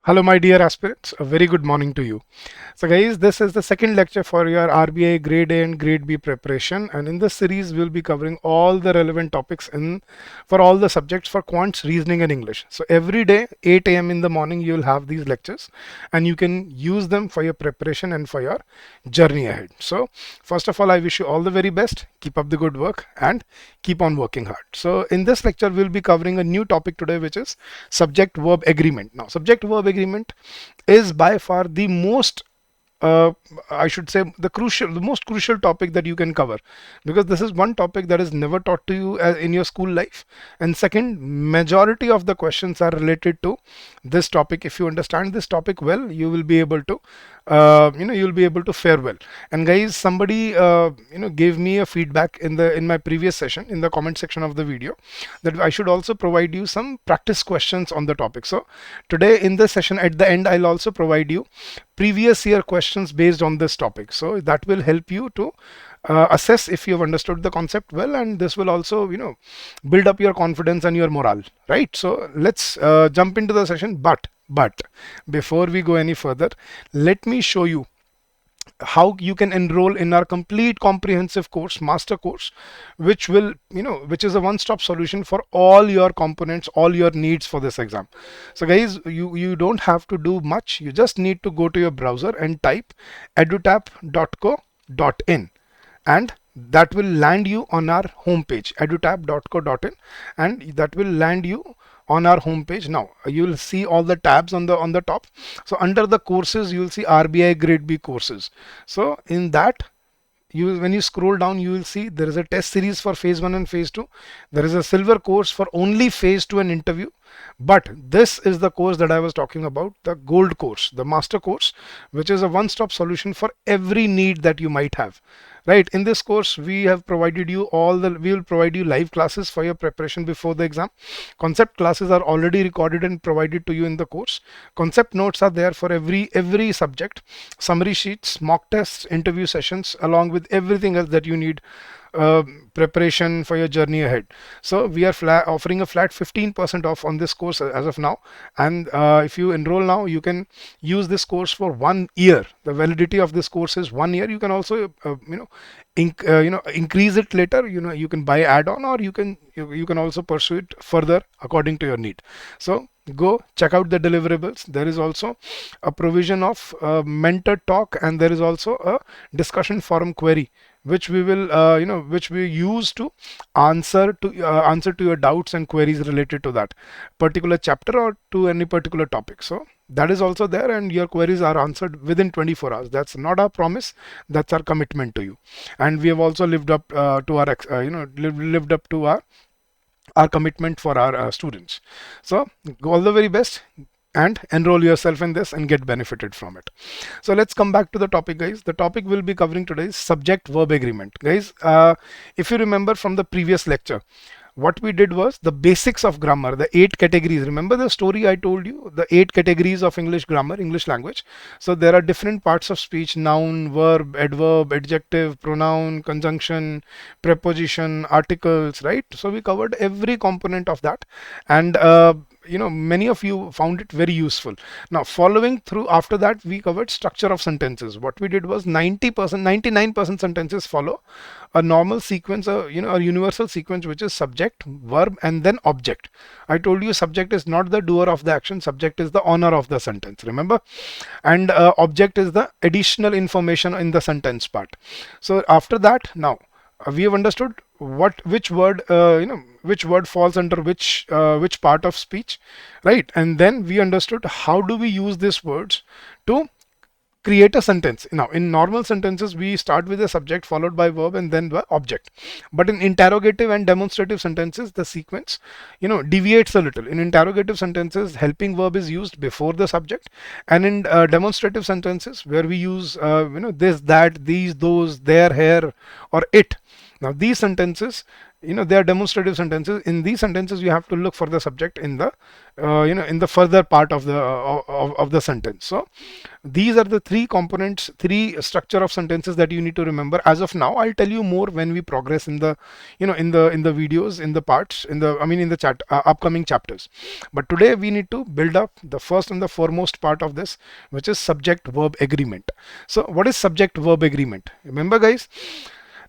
Hello, my dear aspirants. A very good morning to you. So, guys, this is the second lecture for your RBI Grade A and Grade B preparation. And in this series, we'll be covering all the relevant topics in for all the subjects for quants, reasoning, and English. So, every day, 8 a.m. in the morning, you'll have these lectures, and you can use them for your preparation and for your journey ahead. So, first of all, I wish you all the very best. Keep up the good work and keep on working hard. So, in this lecture, we'll be covering a new topic today, which is subject verb agreement. Now, subject verb agreement is by far the most uh, I should say the most crucial topic that you can cover, because this is one topic that is never taught to you in your school life, and second, majority of the questions are related to this topic. If you understand this topic well, you will be able to you'll be able to fare well. And guys, somebody gave me a feedback in my previous session in the comment section of the video that I should also provide you some practice questions on the topic. So today in this session, at the end, I'll also provide you previous year questions based on this topic, so that will help you to assess if you have understood the concept well, and this will also build up your confidence and your morale, right? So let's jump into the session. But before we go any further, let me show you how you can enroll in our complete comprehensive course, master course, which will which is a one-stop solution for all your components, all your needs for this exam. So guys, you don't have to do much. You just need to go to your browser and type edutap.co.in, and that will land you on our homepage, edutap.co.in, and that will land you on our homepage. Now you will see all the tabs on the top. So under the courses, you will see RBI Grade B courses. So in that, when you scroll down, you will see there is a test series for phase 1 and phase 2. There is a silver course for only phase 2 and interview. But this is the course that I was talking about, the gold course, the master course, which is a one-stop solution for every need that you might have. Right, in this course, we will provide you live classes for your preparation before the exam. Concept classes are already recorded and provided to you in the course. Concept notes are there for every subject, summary sheets, mock tests, interview sessions, along with everything else that you need preparation for your journey ahead. So we are offering a flat 15% off on this course as of now, and if you enroll now, you can use this course for 1 year. The validity of this course is 1 year. You can also increase it later. You can buy add-on, or you can also pursue it further according to your need. So go check out the deliverables. There is also a provision of mentor talk, and there is also a discussion forum query, which we will which we use to answer to your doubts and queries related to that particular chapter or to any particular topic. So that is also there, and your queries are answered within 24 hours. That's not our promise, that's our commitment to you. And we have also lived up to our lived up to our commitment for our students. So all the very best and enroll yourself in this and get benefited from it. So let's come back to the topic, guys. The topic we'll be covering today is subject verb agreement. Guys, if you remember from the previous lecture, what we did was the basics of grammar, the 8 categories. Remember the story I told you, the 8 categories of English grammar, English language. So there are different parts of speech: noun, verb, adverb, adjective, pronoun, conjunction, preposition, articles, right? So we covered every component of that, and many of you found it very useful. Now following through after that, we covered structure of sentences. What we did was 90%, 99% sentences follow a normal sequence, a universal sequence, which is subject, verb, and then object. I told you subject is not the doer of the action, subject is the owner of the sentence, remember? And object is the additional information in the sentence part. So after that, now we have understood which word falls under which part of speech, right? And then we understood how do we use these words to create a sentence. Now in normal sentences, we start with a subject followed by verb and then the object, but in interrogative and demonstrative sentences, the sequence deviates a little. In interrogative sentences, helping verb is used before the subject, and in demonstrative sentences, where we use this, that, these, those, their, here, or it. Now these sentences, they are demonstrative sentences. In these sentences you have to look for the subject in the in the further part of the sentence. So these are the three components, three structure of sentences that you need to remember. As of now, I'll tell you more when we progress in the in the videos, in the parts, in the in the chat upcoming chapters. But today we need to build up the first and the foremost part of this, which is subject verb agreement. So what is subject verb agreement? Remember guys,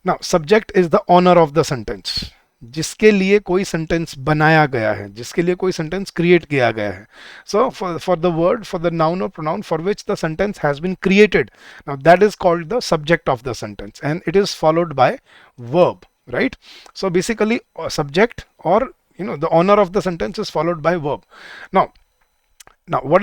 now subject is the owner of the sentence, जिसके लिए कोई sentence बनाया गया है, जिसके लिए कोई sentence create किया गया है. So for the word, for the noun और pronoun for which the sentence has been created, now that is called the subject of the sentence and it is followed by verb, right? So basically subject, or the owner of the sentence is followed by verb. Now what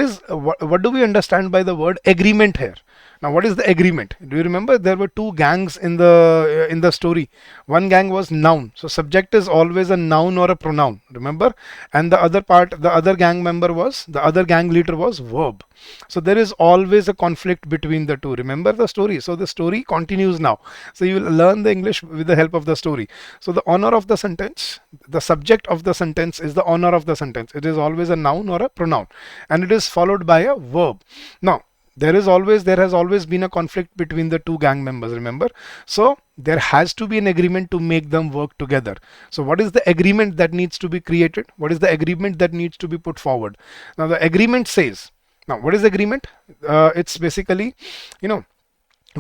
do we understand by the word agreement here? Now what is the agreement? Do you remember there were two gangs in the story? One gang was noun, so subject is always a noun or a pronoun, remember? And the other part, the other gang member was, the other gang leader was verb. So there is always a conflict between the two. Remember the story? So the story continues now. So you will learn the English with the help of the story. So the owner of the sentence, the subject of the sentence is the owner of the sentence. It is always a noun or a pronoun, and it is followed by a verb. Now there has always been a conflict between the two gang members, remember? So there has to be an agreement to make them work together. So what is the agreement that needs to be created? What is the agreement that needs to be put forward? Now the agreement says, now what is agreement? It's basically,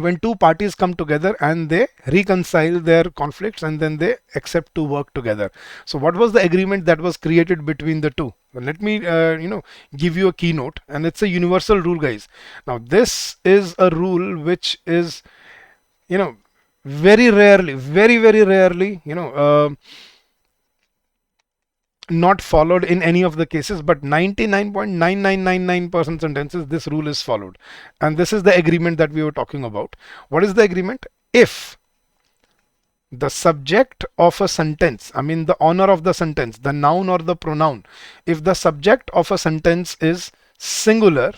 when two parties come together and they reconcile their conflicts and then they accept to work together. So what was the agreement that was created between the two? Well, let me give you a keynote, and it's a universal rule, guys. Now this is a rule which is very rarely, very rarely not followed in any of the cases, but 99.9999% sentences this rule is followed, and this is the agreement that we were talking about. What is the agreement? If the subject of a sentence, the owner of the sentence, the noun or the pronoun, if the subject of a sentence is singular,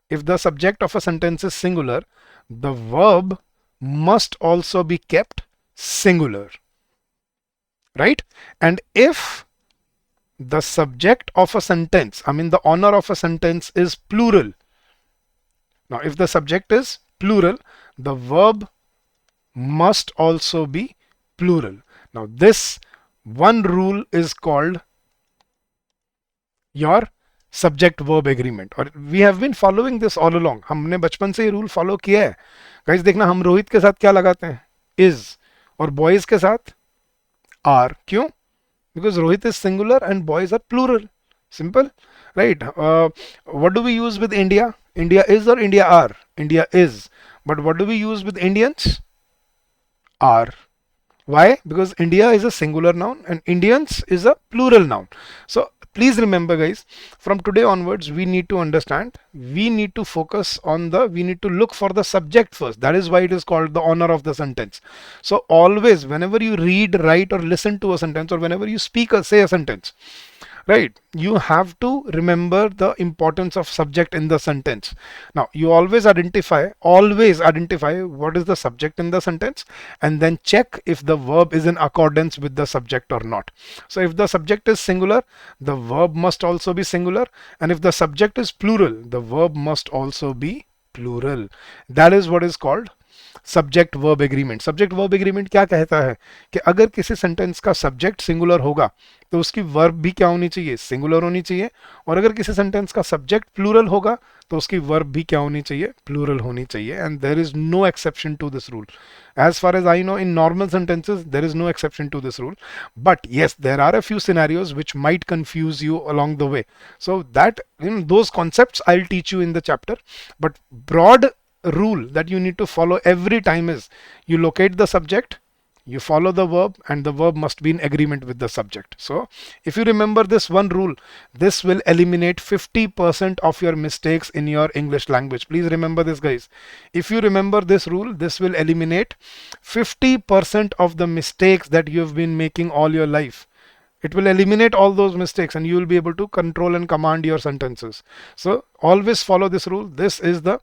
if the subject of a sentence is singular, the verb must also be kept singular, right? And if the subject of a sentence, the owner of a sentence is plural, now if the subject is plural, the verb must also be plural. Now this one rule is called your subject verb agreement, और we have been following this all along. हमने बचपन से ये rule follow किया है. Guys देखना, हम रोहित के साथ क्या लगाते हैं? is, और बॉयज के साथ are. क्यों? Because Rohit is singular and boys are plural. Simple, right? What do we use with India? India is or India are? India is. But what do we use with Indians? Are. Why? Because India is a singular noun and Indians is a plural noun. So please remember guys, from today onwards we need to understand, we need to focus on we need to look for the subject first. That is why it is called the owner of the sentence. So always whenever you read, write or listen to a sentence, or whenever you speak or say a sentence, right, you have to remember the importance of subject in the sentence. Now you always identify what is the subject in the sentence, and then check if the verb is in accordance with the subject or not. So if the subject is singular, the verb must also be singular, and if the subject is plural, the verb must also be plural. That is what is called subject verb agreement. Subject verb agreement क्या कहता है कि अगर किसी sentence का subject singular होगा तो उसकी वर्ब भी क्या होनी चाहिए? सिंगुलर होनी चाहिए. और अगर किसी सेंटेंस का सब्जेक्ट प्लूरल होगा तो उसकी वर्ब भी क्या होनी चाहिए? प्लूरल होनी चाहिए. And there is no exception to this rule. As far as I know, in normal sentences there is no exception to this rule, but yes, there are a few scenarios which might confuse you along the way. So that those concepts I'll teach you in the chapter, but broad rule that you need to follow every time is you locate the subject, you follow the verb, and the verb must be in agreement with the subject. So if you remember this one rule, this will eliminate 50% of your mistakes in your English language. Please remember this guys. If you remember this rule, this will eliminate 50% of the mistakes that you have been making all your life. It will eliminate all those mistakes and you will be able to control and command your sentences. So always follow this rule. This is the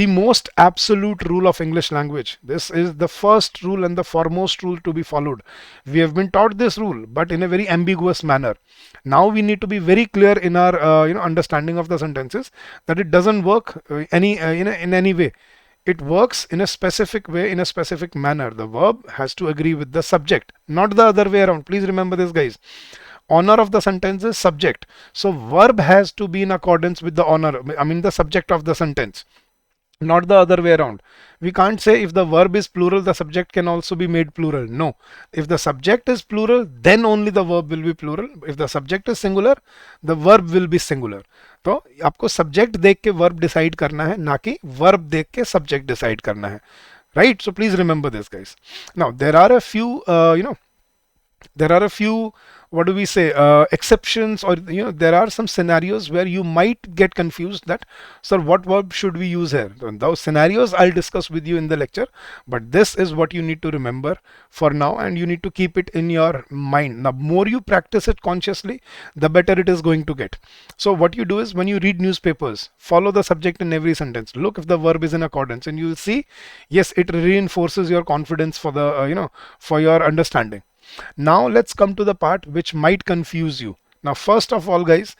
most absolute rule of English language. This is the first rule and the foremost rule to be followed. We have been taught this rule, but in a very ambiguous manner. Now we need to be very clear in our understanding of the sentences, that it doesn't work in any way. It works in a specific way, in a specific manner. The verb has to agree with the subject, not the other way around. Please remember this, guys. Honor of the sentence is subject. So verb has to be in accordance with the honor, I mean the subject of the sentence, not the other way around. We can't say if the verb is plural, the subject can also be made plural. No. If the subject is plural, then only the verb will be plural. If the subject is singular, the verb will be singular. तो आपको subject देख के verb decide करना है, ना कि verb देख के सब्जेक्ट डिसाइड करना है. Right? So please remember this, guys. Now there are a few there are a few, what do we say, exceptions, or there are some scenarios where you might get confused that, sir, what verb should we use here? And those scenarios I'll discuss with you in the lecture, but this is what you need to remember for now, and you need to keep it in your mind. The more you practice it consciously, the better it is going to get. So what you do is, when you read newspapers, follow the subject in every sentence. Look if the verb is in accordance, and you will see, yes, it reinforces your confidence for the for your understanding. Now let's come to the part which might confuse you. Now first of all, guys,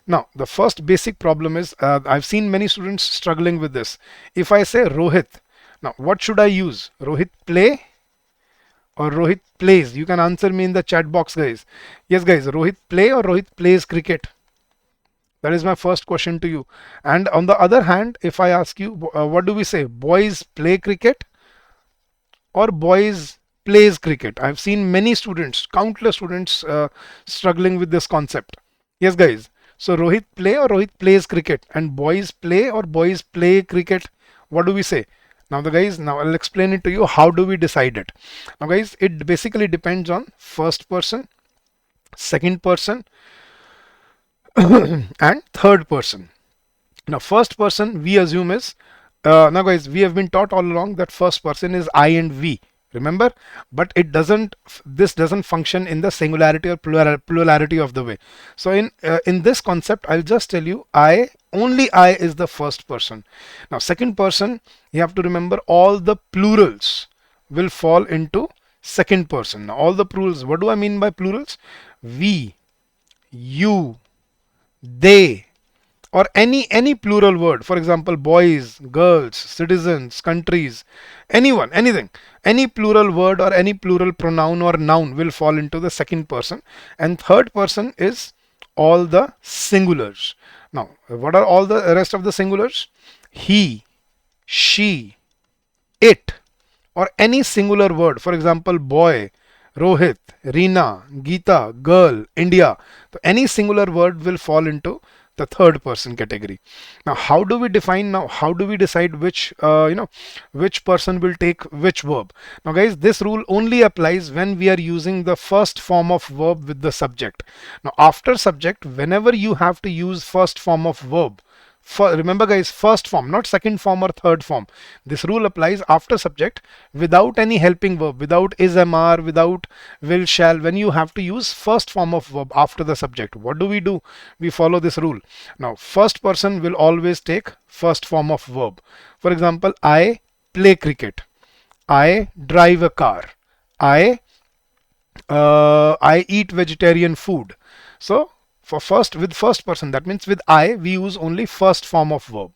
now the first basic problem is, I've seen many students struggling with this. If I say Rohit, now what should I use? Rohit play or Rohit plays? You can answer me in the chat box, guys. Yes, guys, Rohit play or Rohit plays cricket? That is my first question to you. And on the other hand, if I ask you, what do we say? Boys play cricket or boys plays cricket? I've seen many students, countless students struggling with this concept. Yes, guys. So Rohit play or Rohit plays cricket, and boys play or boys play cricket? What do we say? Now now I'll explain it to you. How do we decide it? Now guys, it basically depends on first person, second person, and third person. Now first person we assume is, now guys, we have been taught all along that first person is I and we. Remember, but this doesn't function in the singularity or plurality of the way. So in this concept, I'll just tell you, only I is the first person. Now second person, you have to remember, all the plurals will fall into second person. Now all the plurals, what do I mean by plurals? We, you, they, or any plural word. For example, boys, girls, citizens, countries, anyone, anything, any plural word or any plural pronoun or noun will fall into the second person. And third person is all the singulars. Now what are all the rest of the singulars? He, she, it, or any singular word. For example, boy, Rohit, Reena, Geeta, girl, India. So any singular word will fall into the third person category. Now how do we define, now how do we decide which which person will take which verb? Now guys, this rule only applies when we are using the first form of verb with the subject. Now after subject, whenever you have to use first form of verb, remember guys, first form, not second form or third form. This rule applies after subject without any helping verb, without is, am, are, without will, shall. When you have to use first form of verb after the subject, what do? We follow this rule. Now first person will always take first form of verb. For example, I play cricket, I drive a car, I eat vegetarian food. So with first person, that means with I, we use only first form of verb.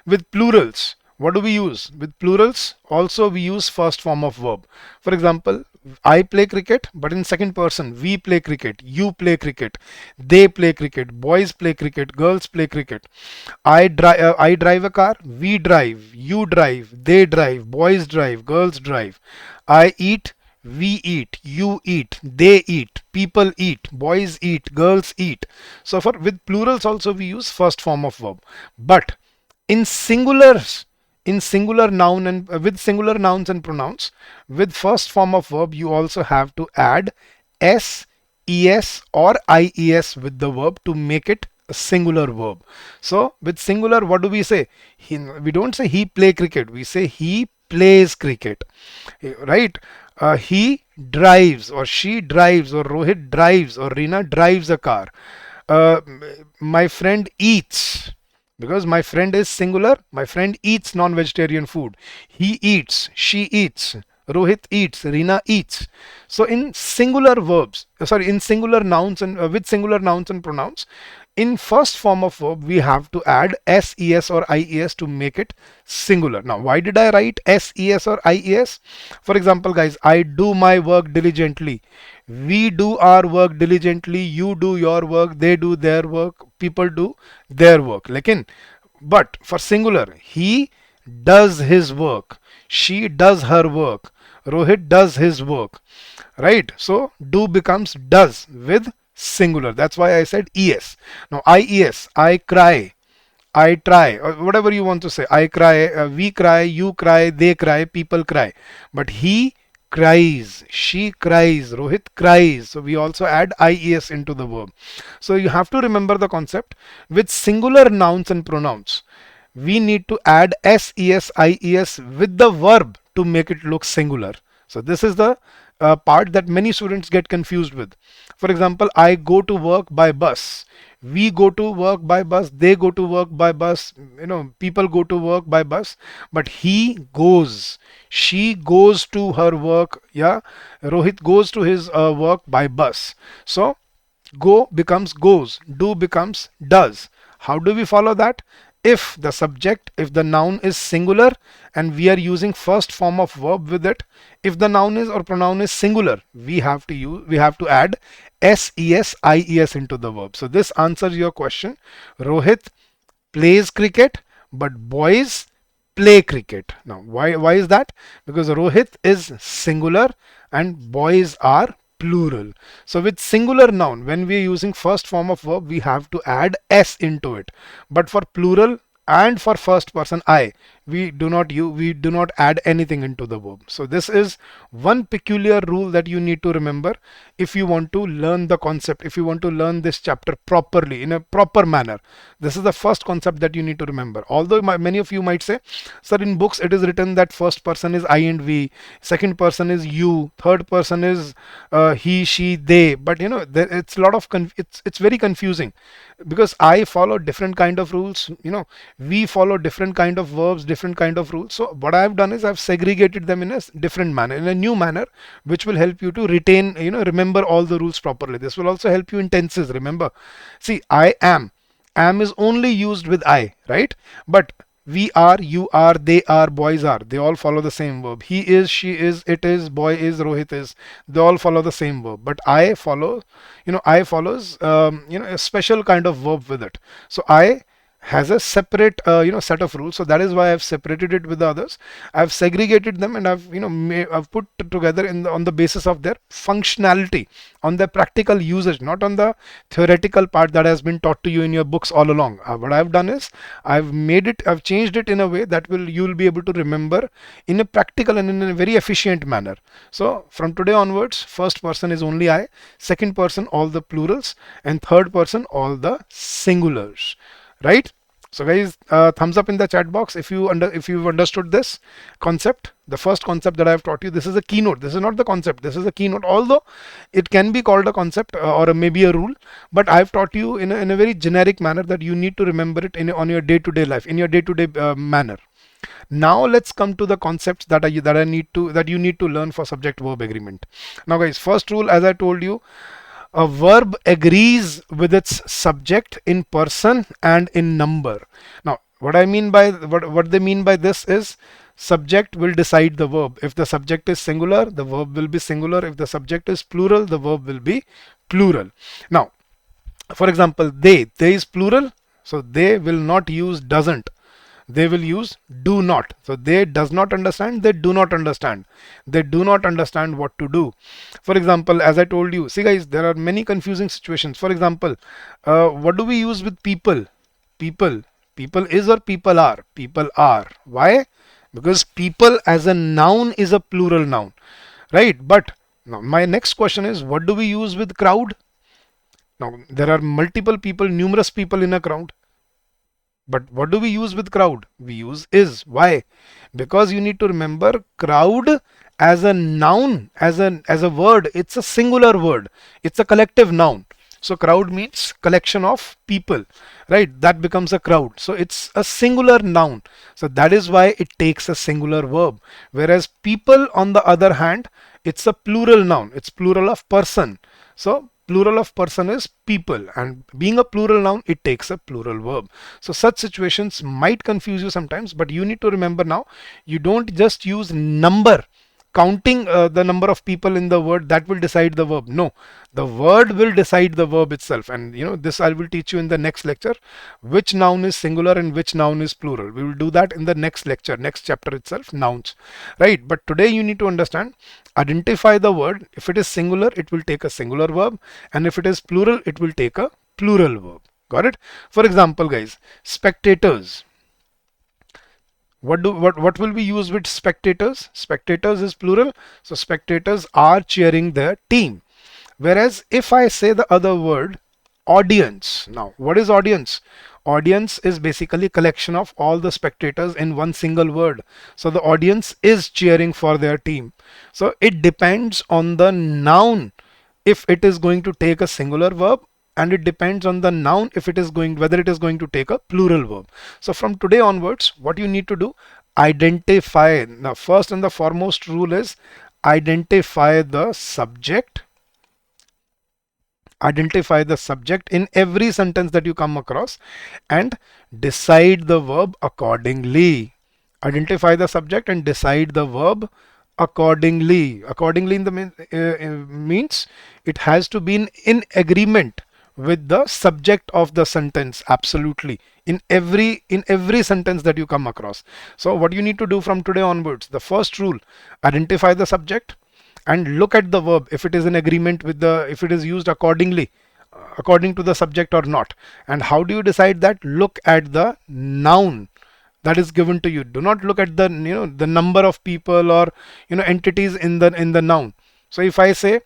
With plurals, what do we use? With plurals also we use first form of verb. For example, I play cricket, but in second person, we play cricket, you play cricket, they play cricket, boys play cricket, girls play cricket. I drive a car, we drive, you drive, they drive, boys drive, girls drive. I eat, we eat, you eat, they eat, people eat, boys eat, girls eat. So with plurals also we use first form of verb. But in singulars, in singular noun and with singular nouns and pronouns, with first form of verb, you also have to add s, es or ies with the verb to make it a singular verb. So with singular, what do we say? We don't say he play cricket, we say he plays cricket, right? He drives, or she drives, or Rohit drives, or Reena drives a car. uh, my friend eats, because my friend is singular. My friend eats non-vegetarian food. He eats, she eats, Rohit eats, Reena eats. So in singular verbs, sorry, in singular nouns and with singular nouns and pronouns, in first form of verb we have to add ses or ies to make it singular. Now why did I write ses or ies? For example, guys, I do my work diligently, we do our work diligently, you do your work, they do their work, people do their work. Lekin, but for singular, he does his work, she does her work, Rohit does his work, right? So do becomes does with singular. That's why I said es. Now ies, I cry, I try, or whatever you want to say. I cry, we cry, you cry, they cry, people cry. But he cries, she cries, Rohit cries. So we also add ies into the verb. So you have to remember the concept with singular nouns and pronouns. We need to add ses, ies with the verb to make it look singular. So this is the part that many students get confused with. For example, I go to work by bus, we go to work by bus, they go to work by bus, people go to work by bus. But he goes, she goes to her work, yeah, Rohit goes to his work by bus. So go becomes goes, do becomes does. How do we follow that? If the subject, if the noun is singular and we are using first form of verb with it, if the noun is or pronoun is singular, we have to add ses, ies into the verb. So this answers your question. Rohit plays cricket, but boys play cricket. Now, why is that? Because Rohit is singular and boys are plural. So with singular noun, when we are using first form of verb, we have to add s into it. But for plural and for first person I, we do not add anything into the verb. So this is one peculiar rule that you need to remember if you want to learn the concept, if you want to learn this chapter properly in a proper manner. This is the first concept that you need to remember. Although many of you might say, sir, in books it is written that first person is I and we, second person is you, third person is he, she, they. But it's a lot of it's very confusing, because I follow different kind of rules. We follow different kind of verbs, different kind of rules. So what I've done is I've segregated them in a different manner, in a new manner, which will help you to retain, remember all the rules properly. This will also help you in tenses. Remember, see, I am is only used with I, right? But we are, you are, they are, boys are, they all follow the same verb. He is, she is, it is, boy is, Rohit is, they all follow the same verb. But I follow, I follows a special kind of verb with it. So I has a separate set of rules. So that is why I've separated it with the others. I've segregated them, and I've put together on the basis of their functionality, on their practical usage, not on the theoretical part that has been taught to you in your books all along. What I've done is I've changed it in a way that you'll be able to remember in a practical and in a very efficient manner. So from today onwards, first person is only I, second person all the plurals, and third person all the singulars, right? So guys, thumbs up in the chat box if you've understood this concept. The first concept that I have taught you, this is a keynote. This is not the concept. This is a keynote. Although it can be called a concept or maybe a rule, but I've taught you in a very generic manner that you need to remember it on your day-to-day life, in your day-to-day manner. Now let's come to the concepts that you need to learn for subject verb agreement. Now guys, first rule, as I told you, a verb agrees with its subject in person and in number. Now, what they mean by this is subject will decide the verb. If the subject is singular, the verb will be singular. If the subject is plural, the verb will be plural. Now, for example, they is plural, so they will not use doesn't. They will use do not. So they does not understand, they do not understand. They do not understand what to do. For example, as I told you, see guys, there are many confusing situations. For example, what do we use with people? People is or people are? People are. Why? Because people as a noun is a plural noun, right? But now my next question is, what do we use with crowd? Now there are multiple people, numerous people in a crowd. But what do we use with crowd? We use is. Why? Because you need to remember, crowd as a noun, as a word, it's a singular word. It's a collective noun. So crowd means collection of people, right? That becomes a crowd. So it's a singular noun. So that is why it takes a singular verb. Whereas people, on the other hand, it's a plural noun. It's plural of person. So plural of person is people, and being a plural noun, it takes a plural verb. So such situations might confuse you sometimes, but you need to remember now, you don't just use number, counting the number of people in the word, that will decide the verb. No, the word will decide the verb itself. And this I will teach you in the next lecture, which noun is singular and which noun is plural. We will do that in the next lecture, next chapter itself, nouns, right? But today you need to understand, identify the word. If it is singular, it will take a singular verb, and if it is plural, it will take a plural verb. Got it? For example, guys, spectators. What will be used with spectators? Spectators is plural, so spectators are cheering their team. Whereas if I say the other word, audience. Now, what is audience? Audience is basically collection of all the spectators in one single word. So the audience is cheering for their team. So it depends on the noun if it is going to take a singular verb, and it depends on the noun if it is going, whether it is going to take a plural verb. So from today onwards, what you need to do, identify. Now first and the foremost rule is identify the subject. Identify the subject in every sentence that you come across, and decide the verb accordingly. Identify the subject and decide the verb accordingly. Accordingly in the means it has to be in agreement with the subject of the sentence. Absolutely, in every sentence that you come across. So what you need to do from today onwards, the first rule, identify the subject and look at the verb if it is in agreement with the, if it is used accordingly, according to the subject or not. And how do you decide that? Look at the noun that is given to you. Do not look at the, the number of people or entities in the noun. So if I say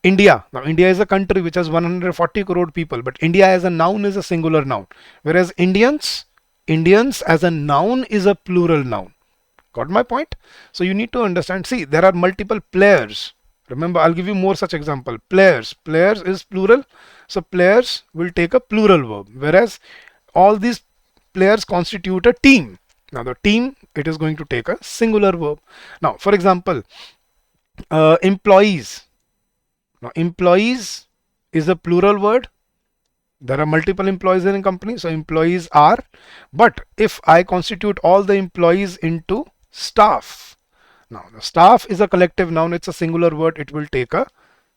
India, now India is a country which has 140 crore people, but India as a noun is a singular noun, whereas Indians as a noun is a plural noun. Got my point? So you need to understand. See, there are multiple players. Remember, I'll give you more such example. Players is plural, so players will take a plural verb, whereas all these players constitute a team. Now the team, it is going to take a singular verb. Now for example, employees. Now employees is a plural word. There are multiple employees in a company, so employees are. But if I constitute all the employees into staff, now the staff is a collective noun, it's a singular word, it will take a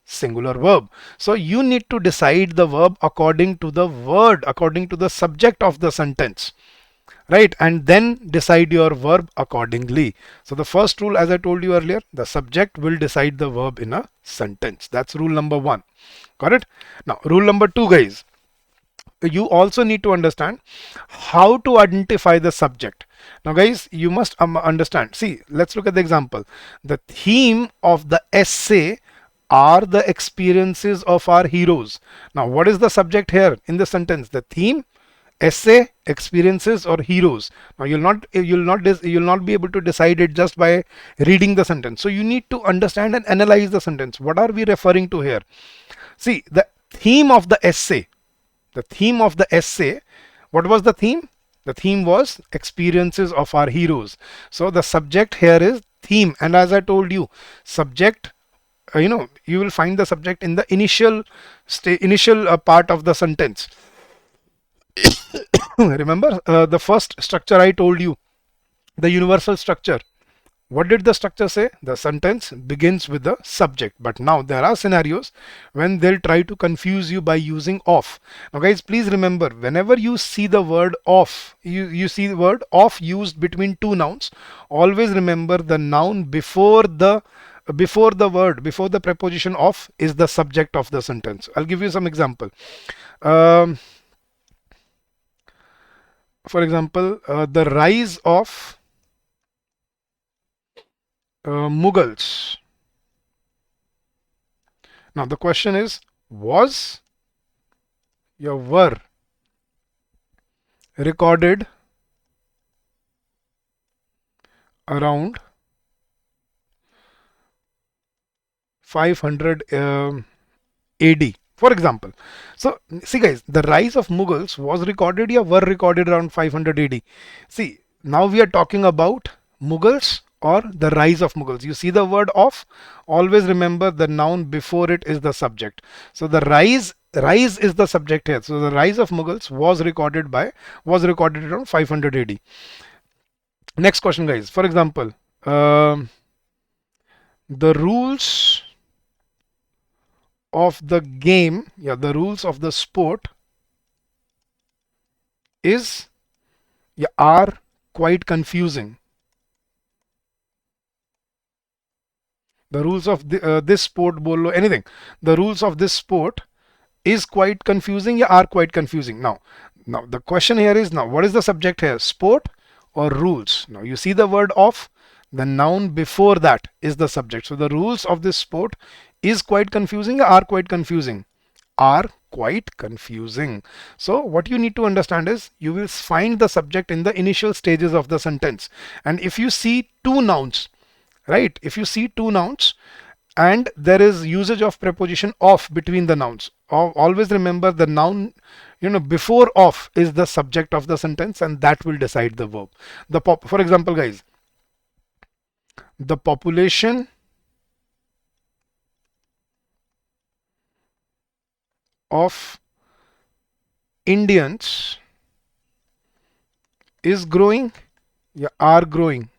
singular verb. So you need to decide the verb according to the word, according to the subject of the sentence, right? And then decide your verb accordingly. So the first rule, as I told you earlier, the subject will decide the verb in a sentence. That's rule number one. Got it? Now rule number two, guys, you also need to understand how to identify the subject. Now guys, you must understand. See, let's look at the example. The theme of the essay are the experiences of our heroes. Now what is the subject here in the sentence? The theme, essay, experiences, or heroes. Now you'll not be able to decide it just by reading the sentence. So you need to understand and analyze the sentence. What are we referring to here? See, the theme of the essay. The theme of the essay, what was the theme? The theme was experiences of our heroes. So the subject here is theme, and as I told you, subject, you will find the subject in the initial part of the sentence. Remember the first structure I told you, the universal structure. What did the structure say? The sentence begins with the subject. But now there are scenarios when they'll try to confuse you by using of. Now guys, please remember, whenever you see the word of, you see the word of used between two nouns, always remember the noun before the word, before the preposition of, is the subject of the sentence. I'll give you some example. Um, for example, the rise of Mughals. Now the question is, was your were recorded around 500 AD, for example. So see guys, the rise of Mughals was recorded, yeah, were recorded around 500 AD. See, now we are talking about Mughals or the rise of Mughals. You see the word of, always remember the noun before it is the subject. So the rise is the subject here. So the rise of Mughals was recorded around 500 AD. Next question guys, for example, the rules of the game, yeah, the rules of the sport is, yeah, are quite confusing. The rules of this sport, bolo anything. The rules of this sport is quite confusing, yeah, are quite confusing. Now the question here is, now what is the subject here? Sport or rules? Now you see the word of, the noun before that is the subject. So the rules of this sport is quite confusing, are quite confusing, are quite confusing. So what you need to understand is, you will find the subject in the initial stages of the sentence. And if you see two nouns, right, if you see two nouns and there is usage of preposition of between the nouns, always remember the noun, before of is the subject of the sentence, and that will decide the verb. For example guys, the population of Indians is growing, yeah, are growing,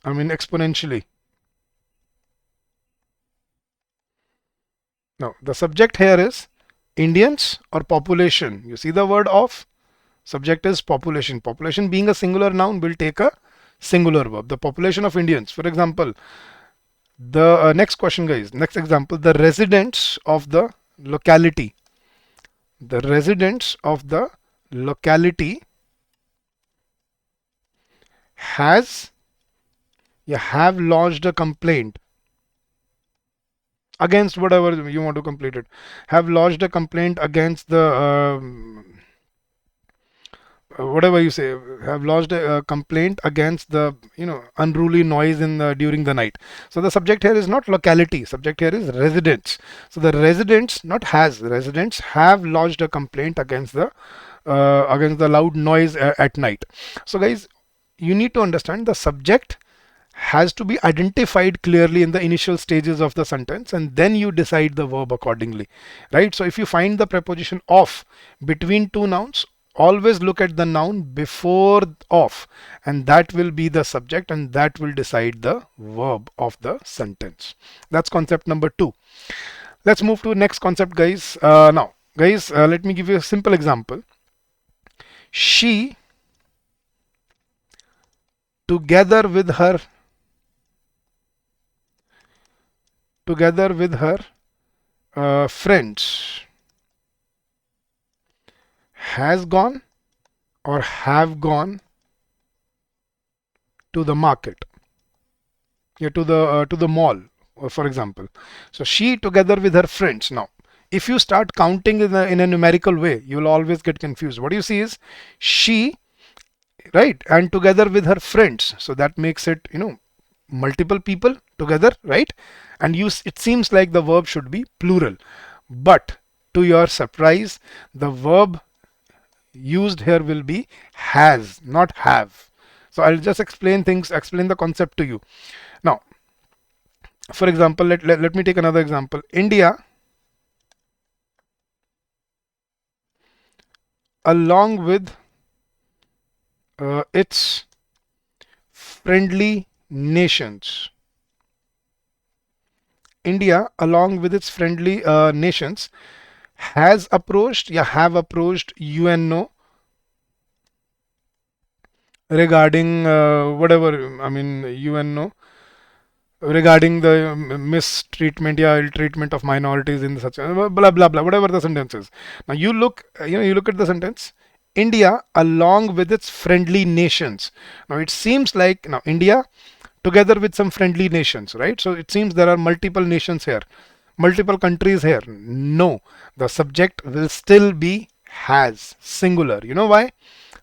I mean exponentially. Now the subject here is Indians or population. You see the word of, subject is population. Population being a singular noun will take a singular verb. The population of Indians. For example, the next question guys, next example, the residents of the locality. The residents of the locality have lodged a complaint against whatever you want to complete it. Have lodged a complaint against the whatever you say, have lodged a complaint against the unruly noise in the during the night. So the subject here is not locality, subject here is residents. So the residents, not has, residents have lodged a complaint against the loud noise at night. So guys, you need to understand the subject has to be identified clearly in the initial stages of the sentence, and then you decide the verb accordingly, right? So if you find the preposition of between two nouns, always look at the noun before of, and that will be the subject, and that will decide the verb of the sentence. That's concept number 2. Let's move to next concept guys. Now guys, let me give you a simple example. She, together with her friends, has gone or have gone to the market, yeah, to the mall, for example. So she together with her friends. Now if you start counting in a numerical way, you will always get confused. What you see is she, right, and together with her friends, so that makes it multiple people together, right? And it seems like the verb should be plural, but to your surprise, the verb used here will be has, not have. So I'll just explain the concept to you. Now for example, let me take another example. India, along with its friendly nations. India, along with its friendly nations, has approached, yeah, have approached UNO regarding whatever, I mean UNO regarding the mistreatment, yeah, ill treatment of minorities in such blah blah blah, whatever the sentence is. Now you look at the sentence, India along with its friendly nations. Now it seems like, now India together with some friendly nations, right? So it seems there are multiple nations here, multiple countries here. No, the subject will still be has, singular. You know why?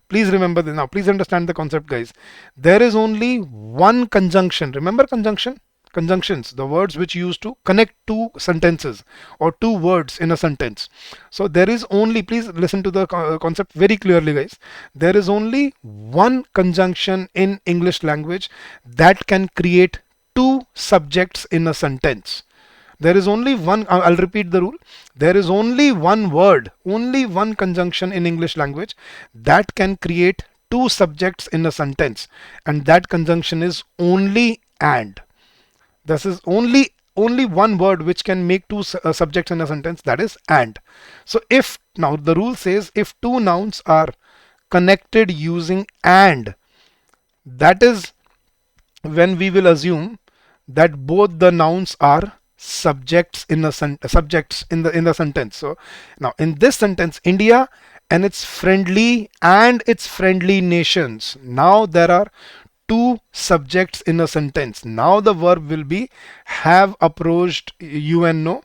Please remember this. Now please understand the concept, guys. There is only one conjunction. Remember conjunctions, the words which you use to connect two sentences or two words in a sentence. So there is only, please listen to the concept very clearly, guys. There is only one conjunction in English language that can create two subjects in a sentence. There is only one, I'll repeat the rule. There is only one word, only one conjunction in English language that can create two subjects in a sentence, and that conjunction is only and. This is only one word which can make two subjects in a sentence, that is and. So if now the rule says if two nouns are connected using and, that is when we will assume that both the nouns are subjects in the sentence. So now in this sentence, India and its friendly nations, now there are two subjects in a sentence. Now the verb will be have approached UNO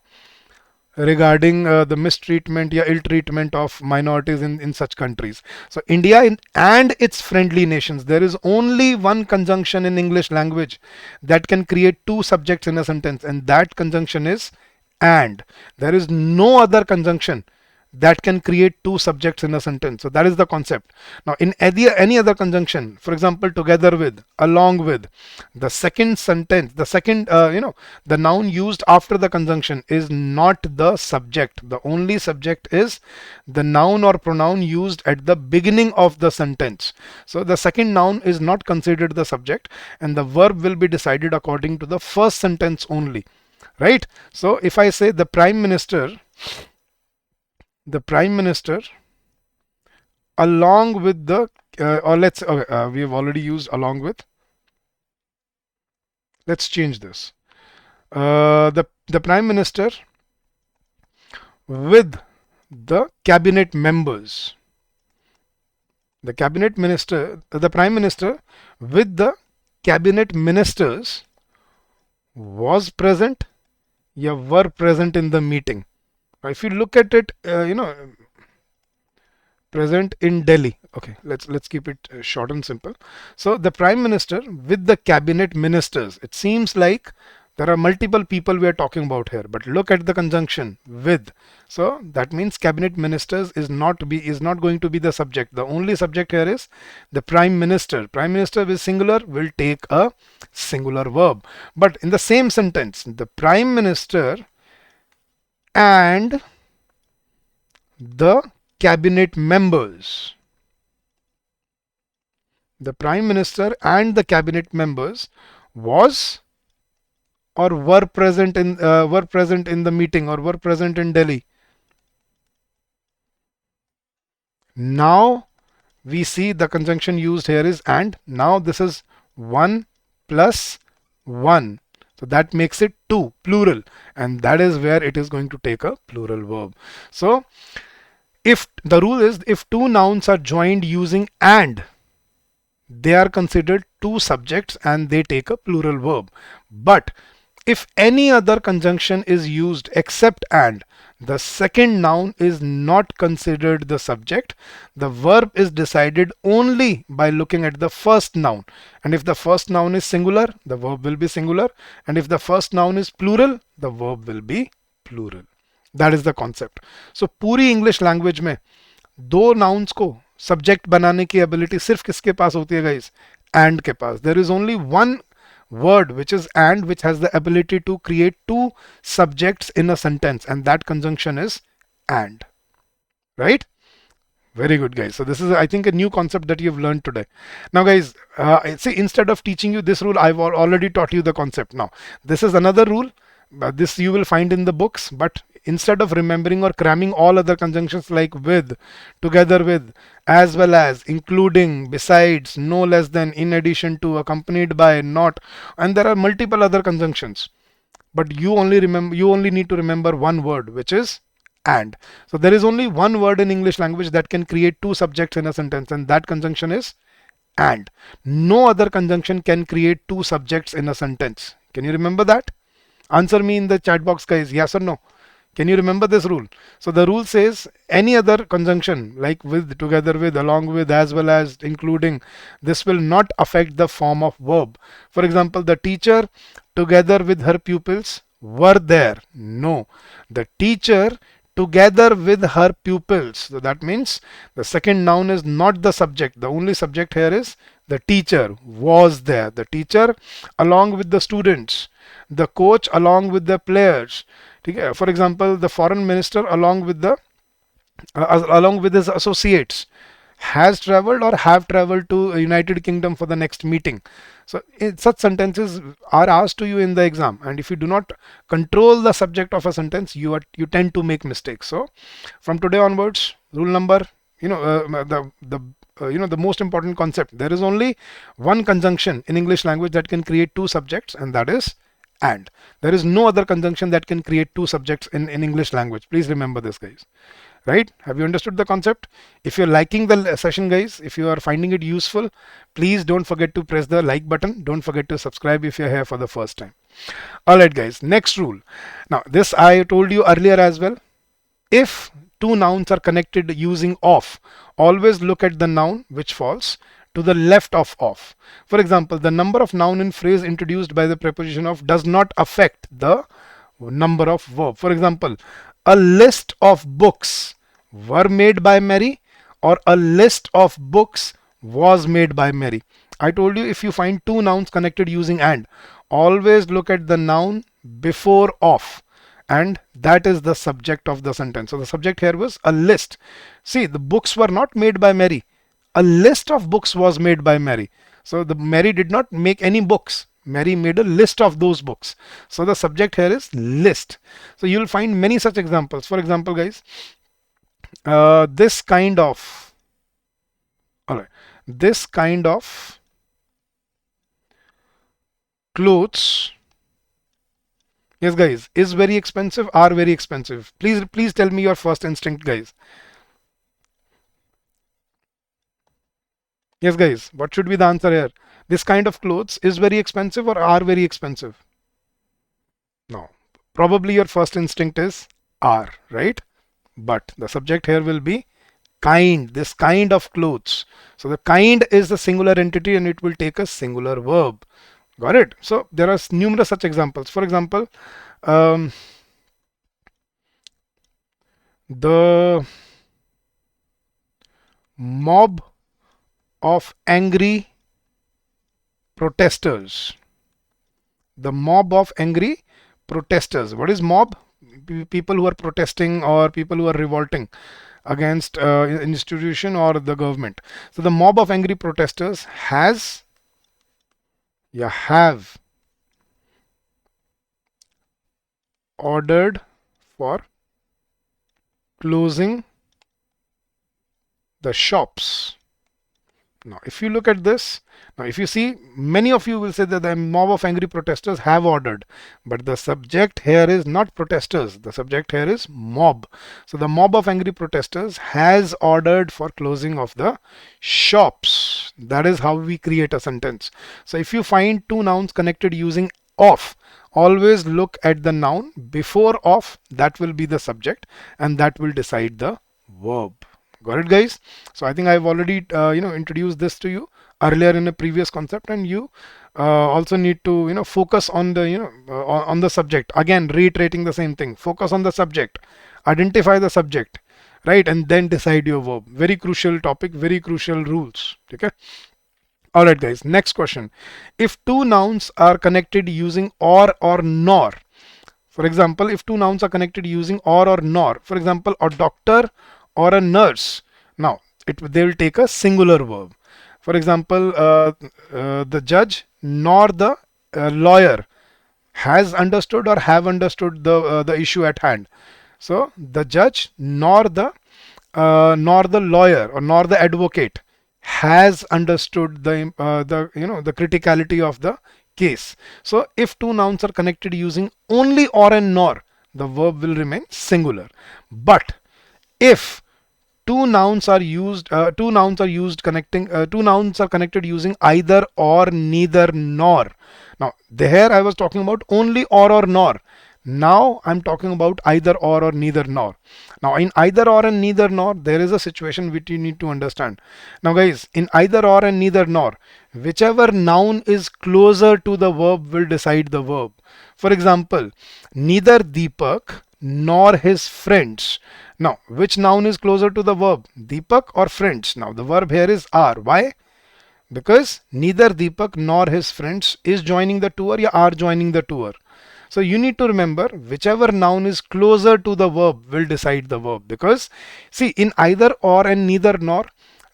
regarding the mistreatment or ill treatment of minorities in such countries. So India and its friendly nations, there is only one conjunction in English language that can create two subjects in a sentence, and that conjunction is and. There is no other conjunction that can create two subjects in a sentence. So that is the concept. Now in any other conjunction, for example, together with, along with, the second sentence, the second the noun used after the conjunction is not the subject. The only subject is the noun or pronoun used at the beginning of the sentence. So the second noun is not considered the subject, and the verb will be decided according to the first sentence only, right? So if I say the prime minister along with the or let's we have already used along with. Let's change this. The prime minister with the cabinet members. The prime minister with the cabinet ministers was present, yeah, were present in the meeting. If you look at it, present in Delhi. Okay, let's keep it short and simple. So the prime minister with the cabinet ministers. It seems like there are multiple people we are talking about here, but look at the conjunction with. So that means cabinet ministers is not going to be the subject. The only subject here is the prime minister. Prime minister with singular will take a singular verb. But in the same sentence, the prime minister and the cabinet members. The prime minister and the cabinet members was or were present in the meeting or were present in Delhi. Now we see the conjunction used here is and. Now this is 1 plus 1. So that makes it 2, plural, and that is where it is going to take a plural verb. So if the rule is if two nouns are joined using and, they are considered two subjects and they take a plural verb. But if any other conjunction is used except and, the second noun is not considered the subject. The verb is decided only by looking at the first noun. And if the first noun is singular, the verb will be singular. And if the first noun is plural, the verb will be plural. That is the concept. So पूरी English language में दो nouns को subject बनाने की ability सिर्फ किसके पास होती है guys? And के पास. There is only one word which is and, which has the ability to create two subjects in a sentence, and that conjunction is and. Right? Very good, guys. So this is, I think, a new concept that you've learned today. Now guys, see, instead of teaching you this rule, I've already taught you the concept. Now this is another rule. This you will find in the books, but instead of remembering or cramming all other conjunctions like with, together with, as well as, including, besides, no less than, in addition to, accompanied by, not, and there are multiple other conjunctions, but you only need to remember one word, which is and. So there is only one word in English language that can create two subjects in a sentence, and that conjunction is and. No other conjunction can create two subjects in a sentence. Can you remember that? Answer me in the chat box, guys. Yes or no? Can you remember this rule? So the rule says any other conjunction like with, together with, along with, as well as, including, this will not affect the form of verb. For example, the teacher together with her pupils were there. No, the teacher together with her pupils. So that means the second noun is not the subject. The only subject here is the teacher was there. The teacher along with the students, the coach along with the players. For example, the foreign minister along with his associates has traveled or have traveled to United Kingdom for the next meeting. So such sentences are asked to you in the exam, and if you do not control the subject of a sentence, you tend to make mistakes. So from today onwards, rule number, the most important concept, there is only one conjunction in English language that can create two subjects, and that is and. There is no other conjunction that can create two subjects in English language. Please remember this, guys. Right? Have you understood the concept? If you're liking the session, guys, if you are finding it useful, please don't forget to press the like button. Don't forget to subscribe if you're here for the first time. All right, guys, next rule. Now, this I told you earlier as well. If two nouns are connected using of, always look at the noun which falls to the left of. For example, the number of noun in phrase introduced by the preposition of does not affect the number of verb. For example, a list of books were made by Mary, or a list of books was made by Mary. I told you, if you find two nouns connected using and, always look at the noun before of, and that is the subject of the sentence. So the subject here was a list. See, the books were not made by Mary. A list of books was made by Mary. So the Mary did not make any books. Mary made a list of those books. So the subject here is list. So you'll find many such examples. For example, guys, this kind of clothes, yes guys, is very expensive, are very expensive. Please tell me your first instinct, guys. Yes guys, what should be the answer here? This kind of clothes is very expensive or are very expensive? No, probably your first instinct is are, right? But the subject here will be kind, this kind of clothes. So the kind is the singular entity and it will take a singular verb. Got it? So there are numerous such examples. For example, the mob of angry protesters. The mob of angry protesters. What is mob? People who are protesting or people who are revolting against institution or the government. So the mob of angry protesters have ordered for closing the shops. Now, if you look at this, now if you see, many of you will say that the mob of angry protesters have ordered, but the subject here is not protesters. The subject here is mob. So the mob of angry protesters has ordered for closing of the shops. That is how we create a sentence. So if you find two nouns connected using of, always look at the noun before of. That will be the subject and that will decide the verb. Got it, guys? So I think I've already introduced this to you earlier in a previous concept, and you also need to focus on the on the subject. Again, reiterating the same thing. Focus on the subject, identify the subject, right, and then decide your verb. Very crucial topic, very crucial rules. Okay. All right, guys. Next question. If two nouns are connected using or nor. For example, if two nouns are connected using or nor. For example, a doctor or a nurse. Now, they will take a singular verb. For example, the judge nor the lawyer has understood or have understood the issue at hand. So the judge nor the lawyer or nor the advocate has understood the criticality of the case. So if two nouns are connected using only or and nor, the verb will remain singular. But if two nouns are connected using either or, neither, nor. Now there I was talking about only or nor. Now I'm talking about either or neither nor. Now in either or and neither nor, there is a situation which you need to understand. Now guys, in either or and neither nor, whichever noun is closer to the verb will decide the verb. For example, neither Deepak nor his friends. Now, which noun is closer to the verb? Deepak or friends? Now the verb here is are. Why? Because neither Deepak nor his friends is joining the tour or are joining the tour. So you need to remember whichever noun is closer to the verb will decide the verb, because see, in either or and neither nor,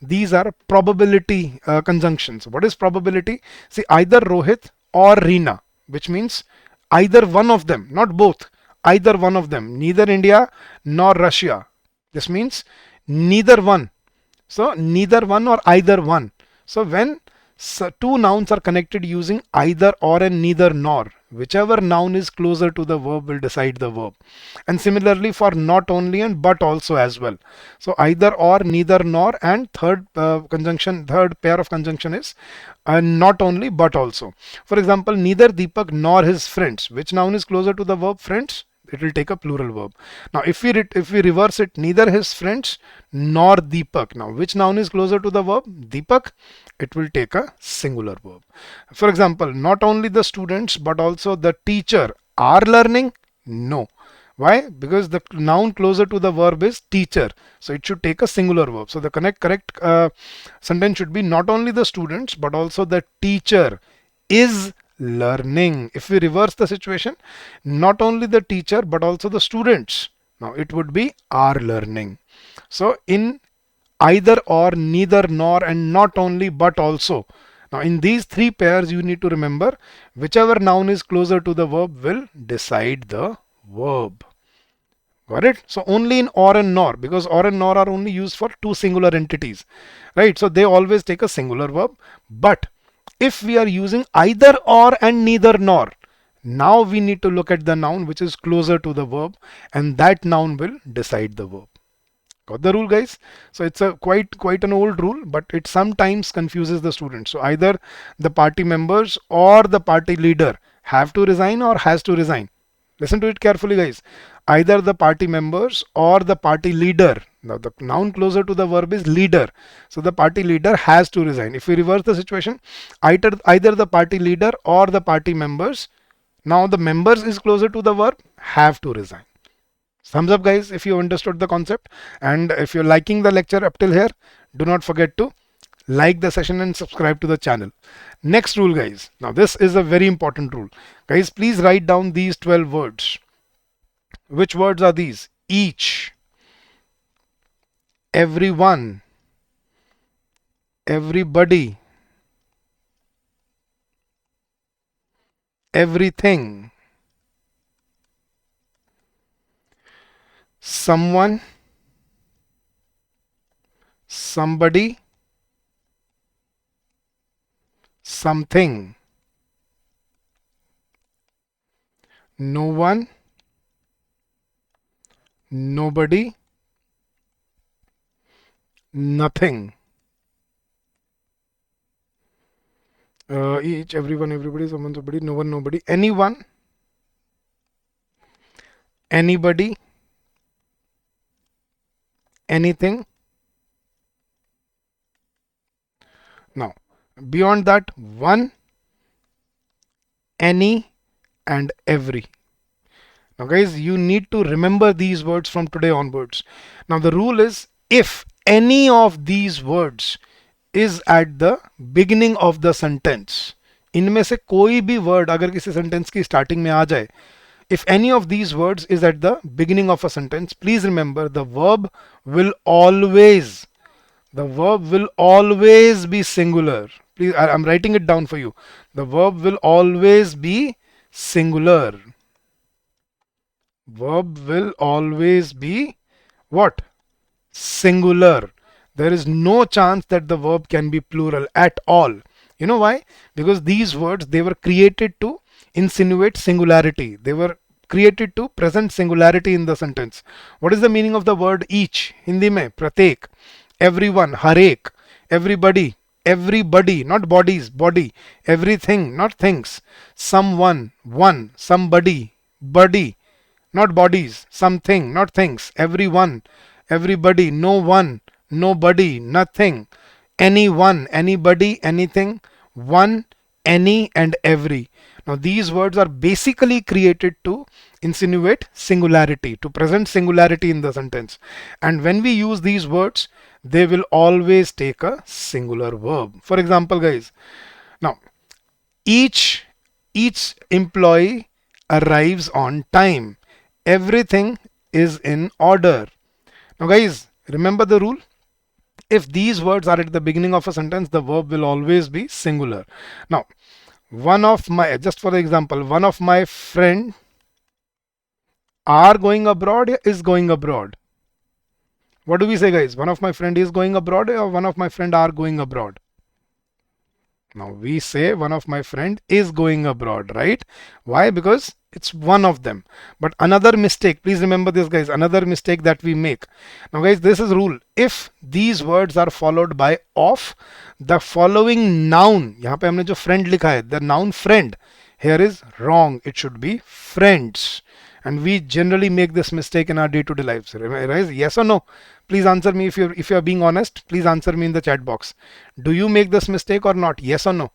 these are probability conjunctions. What is probability? See, either Rohit or Reena, which means either one of them, not both, either one of them, neither India nor Russia. This means neither one. So neither one or either one. So when two nouns are connected using either or and neither nor, whichever noun is closer to the verb will decide the verb. And similarly for not only and but also as well. So either or, neither nor, and third pair of conjunction is not only but also. For example, neither Deepak nor his friends. Which noun is closer to the verb friends? It will take a plural verb. Now if we reverse it, neither his friends nor Deepak. Now which noun is closer to the verb? Deepak. It will take a singular verb. For example, not only the students but also the teacher are learning. No. Why? Because the noun closer to the verb is teacher, so it should take a singular verb. So the correct sentence should be not only the students but also the teacher is learning. If we reverse the situation, not only the teacher but also the students, now it would be are learning. So in either or, neither nor, and not only but also, now in these three pairs you need to remember whichever noun is closer to the verb will decide the verb. Got it? So only in or and nor, because or and nor are only used for two singular entities, right? So they always take a singular verb. But if we are using either or and neither nor, now we need to look at the noun which is closer to the verb, and that noun will decide the verb. Got the rule, guys? So it's a quite an old rule, but it sometimes confuses the students. So either the party members or the party leader have to resign or has to resign. Listen to it carefully, guys. Either the party members or the party leader. Now the noun closer to the verb is leader. So the party leader has to resign. If we reverse the situation, either the party leader or the party members. Now the members is closer to the verb, have to resign. Thumbs up, guys, if you understood the concept. And if you're liking the lecture up till here, do not forget to like the session and subscribe to the channel. Next rule, guys. Now this is a very important rule. Guys, please write down these 12 words. Which words are these? Each, everyone, everybody, everything, someone, somebody, something, no one, nobody, nothing. Each, everyone, everybody, someone, somebody, no one, nobody, anyone, anybody, anything. Now beyond that, one, any, and every. Now guys, you need to remember these words from today onwards. Now the rule is, if any of these words is at the beginning of the sentence, इनमें से कोई भी word अगर किसी sentence की starting में आ जाए, if any of these words is at the beginning of a sentence, please remember the verb will always be singular. Please, I'm writing it down for you. The verb will always be singular. Verb will always be what? Singular. There is no chance that the verb can be plural at all. You know why? Because these words, they were created to insinuate singularity. They were created to present singularity in the sentence. What is the meaning of the word each? Hindi mein pratek, everyone, harek, everybody, not bodies, everything, not things, someone, one, somebody, buddy, not bodies, something, not things, everyone, everybody, no one, nobody, nothing, anyone, anybody, anything, one, any, and every. Now, these words are basically created to insinuate singularity, to present singularity in the sentence. And when we use these words, they will always take a singular verb. For example, guys, now each employee arrives on time. Everything is in order. Now, guys, remember the rule. If these words are at the beginning of a sentence, the verb will always be singular. Now, just for example, one of my friend are going abroad, is going abroad. What do we say, guys? One of my friend is going abroad, or one of my friend are going abroad? Now we say one of my friend is going abroad, right? Why? Because it's one of them. But another mistake, please remember this, guys, another mistake that we make. Now, guys, this is rule. If these words are followed by of, the following noun, यहाँ पे हमने जो friend लिखा है, the noun friend, here is wrong. It should be friends. And we generally make this mistake in our day-to-day lives. Right? Yes or no? Please answer me. If you're being honest, please answer me in the chat box. Do you make this mistake or not? Yes or no?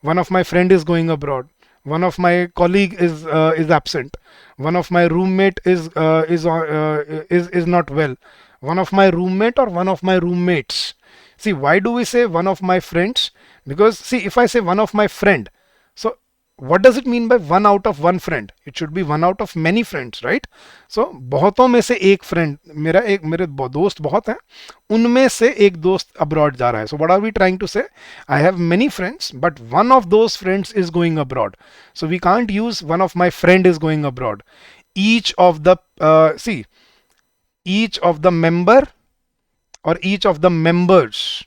One of my friend is going abroad. One of my colleague is absent. One of my roommate is not well. One of my roommate or one of my roommates. See, why do we say one of my friends? Because see, if I say one of my friend, so what does it mean by one out of one friend? It should be one out of many friends, right? So बहुतों में से एक friend, मेरे दोस्त बहुत हैं, उनमें से एक दोस्त abroad जा रहा है. So what are we trying to say? I have many friends, but one of those friends is going abroad. So we can't use one of my friend is going abroad. Each of the each of the member or each of the members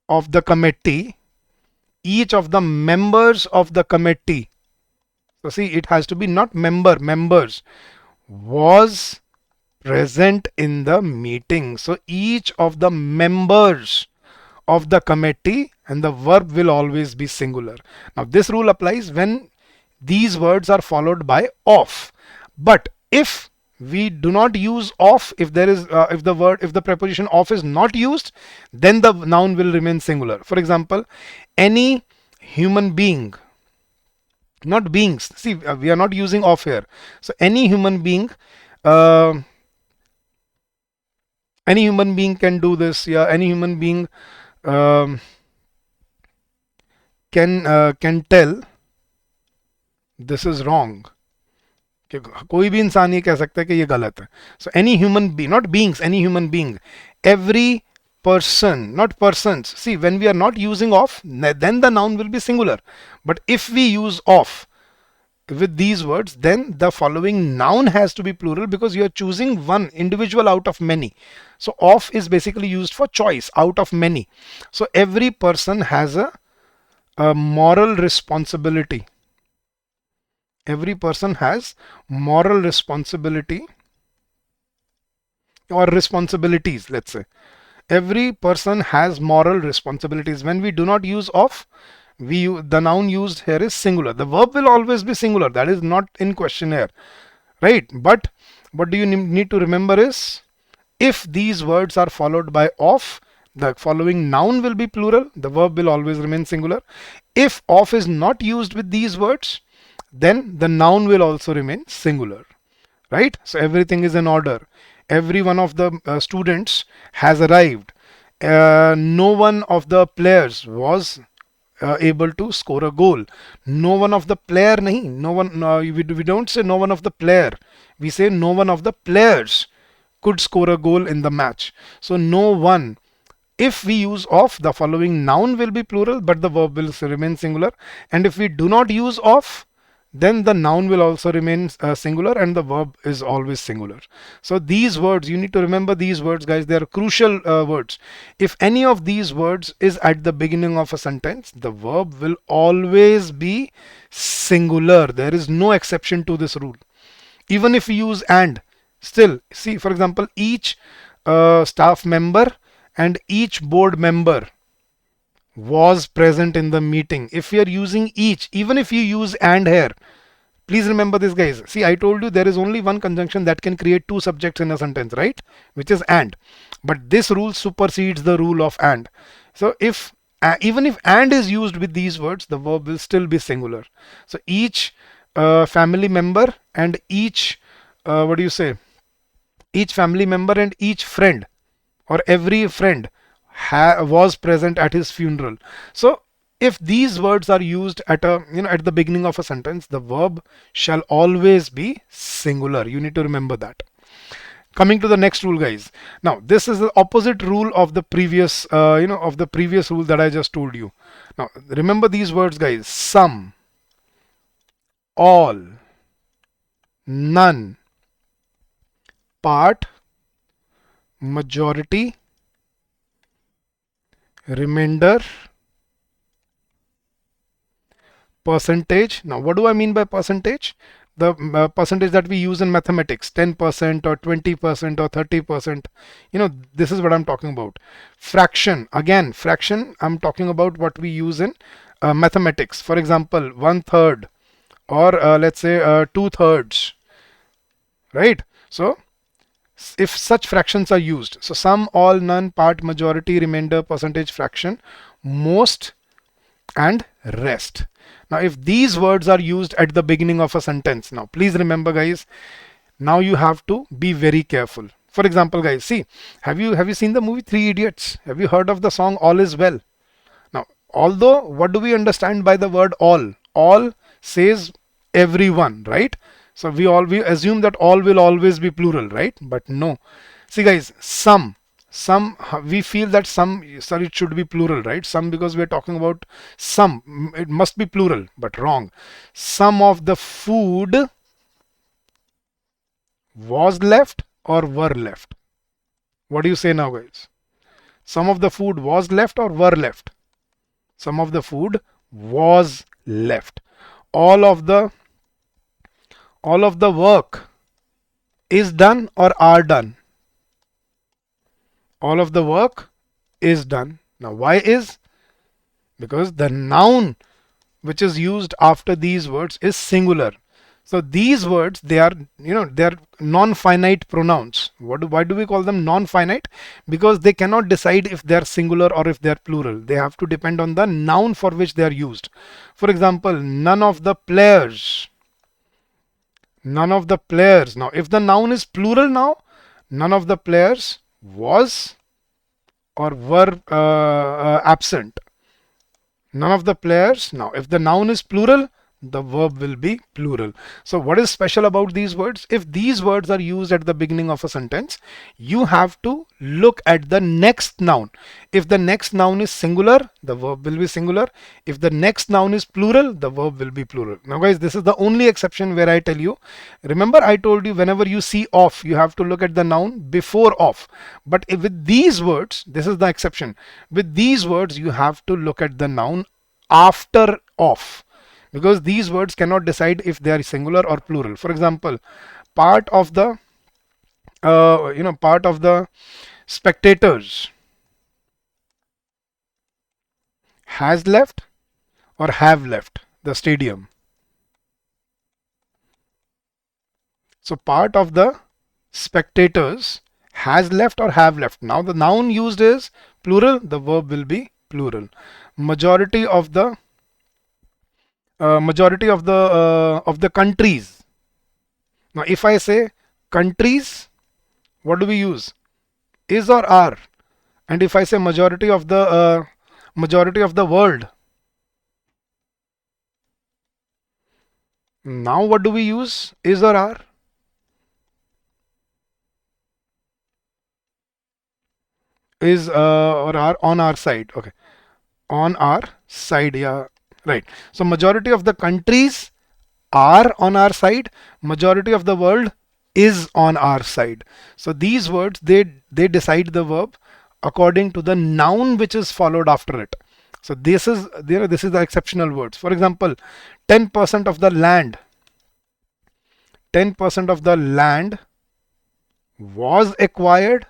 of the committee, each of the members of the committee. So see, it has to be not members, was present in the meeting. So each of the members of the committee, and the verb will always be singular. Now this rule applies when these words are followed by of. But if we do not use of, if the preposition of is not used, then the noun will remain singular. For example, any human being, not beings. See, we are not using of here. So any human being can do this. Yeah, any human being can tell this is wrong. कोई भी इंसान ये कह सकता है कि ये गलत है. So any human being, not beings, any human being, every person, not persons. See, when we are not using of, then the noun will be singular. But if we use of with these words, then the following noun has to be plural, because you are choosing one individual out of many. So of is basically used for choice out of many. So every person has a moral responsibility. Every person has moral responsibility or responsibilities, let's say. Every person has moral responsibilities. When we do not use of, the noun used here is singular. The verb will always be singular. That is not in question here, right? But what do you need to remember is, if these words are followed by of, the following noun will be plural. The verb will always remain singular. If of is not used with these words, then the noun will also remain singular, right? So everything is in order. Every one of the students has arrived. No one of the players was able to score a goal. No one of the player, nahi, no one. We don't say no one of the player. We say no one of the players could score a goal in the match. So no one. If we use of, the following noun will be plural, but the verb will remain singular. And if we do not use of, then the noun will also remain singular, and the verb is always singular. So these words, you need to remember these words, guys. They are crucial words. If any of these words is at the beginning of a sentence, the verb will always be singular. There is no exception to this rule. Even if we use and, still, see, for example, each staff member and each board member was present in the meeting. If we are using each, even if you use and here, Please remember this, guys. See, I told you there is only one conjunction that can create two subjects in a sentence, right? Which is and. But this rule supersedes the rule of and. So if even if and is used with these words, the verb will still be singular. So each family member and each what do you say? Each family member and each friend or every friend was present at his funeral. So if these words are used at a at the beginning of a sentence, the verb shall always be singular. You need to remember that. Coming to the next rule, guys. Now this is the opposite rule of the previous of the previous rule that I just told you. Now remember these words, guys: some, all, none, part, majority, remainder, percentage. Now what do I mean by percentage? The percentage that we use in mathematics, 10% or 20% or 30%. This is what I'm talking about. Fraction, again, fraction, I'm talking about what we use in mathematics. For example, 1/3 or let's say 2/3, right? So if such fractions are used, so sum, all, none, part, majority, remainder, percentage, fraction, most, and rest. Now if these words are used at the beginning of a sentence, now please remember, guys, now you have to be very careful. For example, guys, see, have you seen the movie Three Idiots? Have you heard of the song All Is Well? Now although, what do we understand by the word all says everyone, right? So we assume that all will always be plural, right? But no. See, guys, some we feel that some, sorry, it should be plural, right? Some, because we are talking about some, it must be plural, but wrong. Some of the food was left or were left. What do you say now, guys? Some of the food was left or were left? Some of the food was left. All of the work is done or are done? All of the work is done. Now why is? Because the noun which is used after these words is singular. So these words, they are non-finite pronouns. Why do we call them non-finite? Because they cannot decide if they are singular or if they are plural. They have to depend on the noun for which they are used. For example, none of the players. None of the players. Now if the noun is plural, now none of the players was or were absent. None of the players. Now if the noun is plural, the verb will be plural. So what is special about these words? If these words are used at the beginning of a sentence, you have to look at the next noun. If the next noun is singular, the verb will be singular. If the next noun is plural, the verb will be plural. Now guys, this is the only exception where I tell you, remember I told you whenever you see off, you have to look at the noun before off. But if with these words, this is the exception. With these words, you have to look at the noun after off, because these words cannot decide if they are singular or plural. For example, part of the part of the spectators has left or have left the stadium. So part of the spectators has left or have left. Now the noun used is plural, the verb will be plural. Majority of the countries. Now if I say countries, what do we use? Is or are? And if I say majority of the world, now what do we use? Is or are? Is or are on our side. Okay, on our side. Yeah, right. So majority of the countries are on our side, majority of the world is on our side. So these words, they decide the verb according to the noun which is followed after it. So this is this is the exceptional words. For example, 10% of the land, 10% of the land was acquired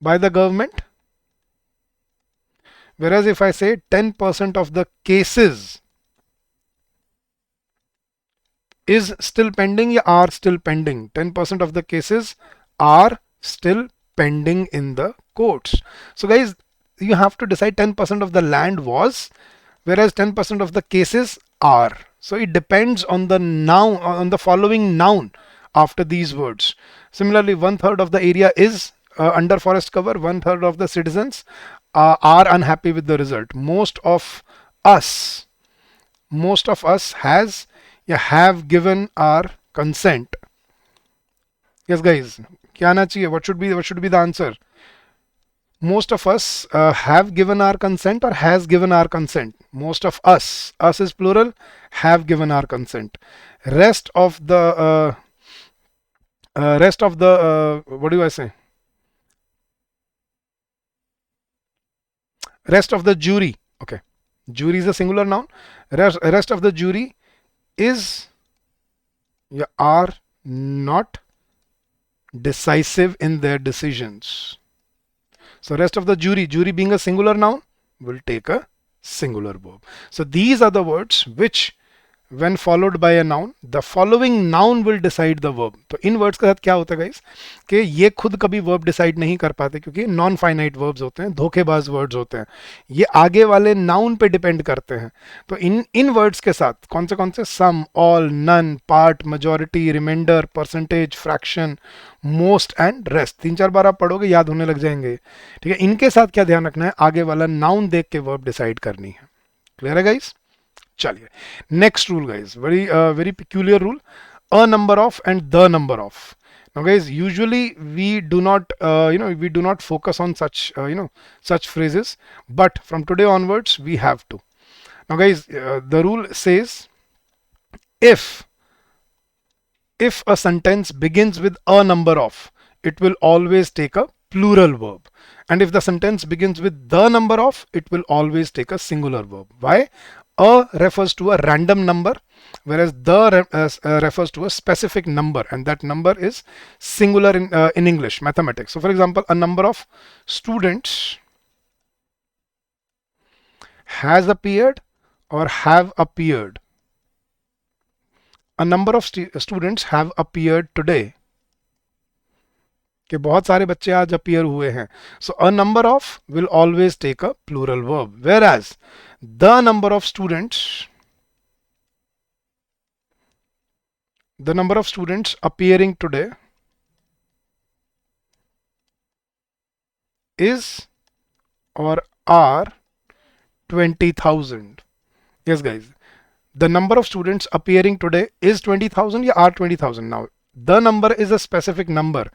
by the government. Whereas if I say 10% of the cases is still pending या are still pending. 10% of the cases are still pending in the courts. So guys, you have to decide 10% of the land was, whereas 10% of the cases are. So it depends on the noun, on the following noun after these words. Similarly, 1/3 of the area is under forest cover. 1/3 of the citizens are unhappy with the result. us most of us has या have given our consent. Yes guys, क्या आना चाहिए? What should be the answer? Most of us have given our consent or has given our consent. Most of us is plural, have given our consent. Rest of the what do I say? Rest of the jury. Okay, jury is a singular noun. Rest of the jury is, yeah, are not decisive in their decisions. So rest of the jury being a singular noun, will take a singular verb. So these are the words which when followed by a noun, the following noun will decide the verb. तो इन words के साथ क्या होता है guys, कि ये खुद कभी वर्ब डिसाइड नहीं कर पाते, क्योंकि नॉन फाइनाइट वर्ब्स होते हैं, धोखेबाज वर्ड्स होते हैं, ये आगे वाले नाउन पे डिपेंड करते हैं. तो इन वर्ड्स के साथ कौन से some, all, none, part, majority, reminder, percentage, fraction, most and rest, 3-4 बार आप पढ़ोगे याद होने लग जाएंगे. ठीक है, इनके साथ क्या ध्यान रखना है, आगे वाला नाउन देख के वर्ब डिसाइड करनी है. क्लियर है गाइस? चलिए, next rule guys, very peculiar rule, a number of and the number of. Now guys, usually we do not focus on such phrases, but from today onwards we have to. Now guys, the rule says, if a sentence begins with a number of, it will always take a plural verb, and if the sentence begins with the number of, it will always take a singular verb. Why? A refers to a random number, whereas the refers to a specific number, and that number is singular in English mathematics. So for example, a number of students has appeared or have appeared. A number of students have appeared today. कि बहुत सारे बच्चे आज appear हुए हैं. So a number of will always take a plural verb, where as the number of students appearing today is or are 20,000. Yes guys, the number of students appearing today is 20,000 या are 20,000. Now the number is a specific number.